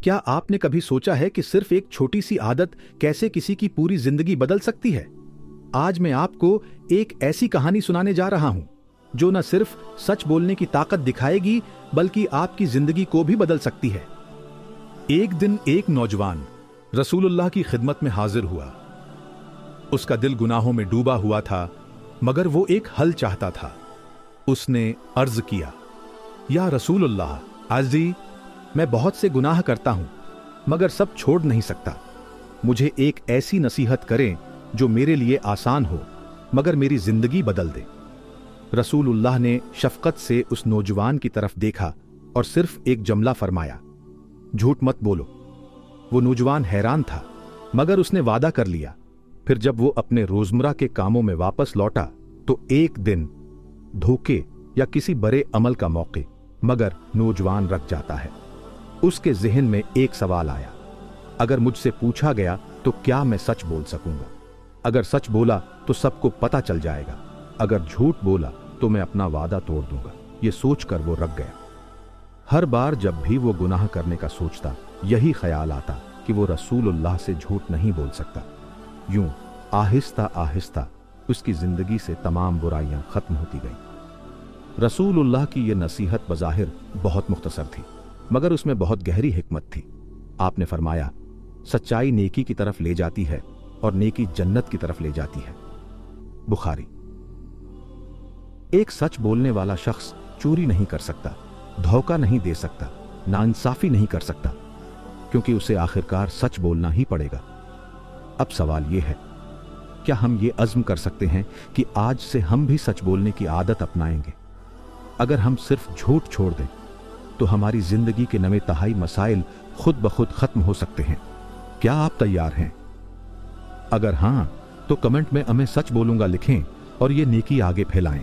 क्या आपने कभी सोचा है कि सिर्फ एक छोटी सी आदत कैसे किसी की पूरी जिंदगी बदल सकती है? आज मैं आपको एक ऐसी कहानी सुनाने जा रहा हूं जो न सिर्फ सच बोलने की ताकत दिखाएगी बल्कि आपकी जिंदगी को भी बदल सकती है। एक दिन एक नौजवान रसूलुल्लाह की खिदमत में हाजिर हुआ। उसका दिल गुनाहों में डूबा हुआ था, मगर वो एक हल चाहता था। उसने अर्ज किया, या रसूलुल्लाह, आजी, मैं बहुत से गुनाह करता हूं मगर सब छोड़ नहीं सकता। मुझे एक ऐसी नसीहत करें जो मेरे लिए आसान हो मगर मेरी जिंदगी बदल दे। रसूलुल्लाह ने शफकत से उस नौजवान की तरफ देखा और सिर्फ एक जुमला फरमाया, झूठ मत बोलो। वो नौजवान हैरान था, मगर उसने वादा कर लिया। फिर जब वो अपने रोजमर्रा के कामों में वापस लौटा तो एक दिन धोखे या किसी बड़े अमल का मौके, मगर नौजवान रख जाता है। उसके जहन में एक सवाल आया, अगर मुझसे पूछा गया तो क्या मैं सच बोल सकूंगा? अगर सच बोला तो सबको पता चल जाएगा, अगर झूठ बोला तो मैं अपना वादा तोड़ दूंगा। ये सोचकर वो रख गया। हर बार जब भी वो गुनाह करने का सोचता, यही ख्याल आता कि वो रसूलुल्लाह से झूठ नहीं बोल सकता। यूं आहिस्ता आहिस्ता उसकी जिंदगी से तमाम बुराइयां खत्म होती गईं। रसूलुल्लाह की ये नसीहत बज़ाहिर बहुत मुख्तसर थी, मगर उसमें बहुत गहरी हिकमत थी। आपने फरमाया, सच्चाई नेकी की तरफ ले जाती है और नेकी जन्नत की तरफ ले जाती है। बुखारी। एक सच बोलने वाला शख्स चोरी नहीं कर सकता, धोखा नहीं दे सकता, नाइंसाफी नहीं कर सकता, क्योंकि उसे आखिरकार सच बोलना ही पड़ेगा। अब सवाल यह है, क्या हम ये अज़्म कर सकते हैं कि आज से हम भी सच बोलने की आदत अपनाएंगे? अगर हम सिर्फ झूठ छोड़ दें तो हमारी जिंदगी के नवे तहाई मसाइल खुद ब खुद खत्म हो सकते हैं। क्या आप तैयार हैं? अगर हां, तो कमेंट में हमें सच बोलूंगा लिखें और ये नेकी आगे फैलाएं।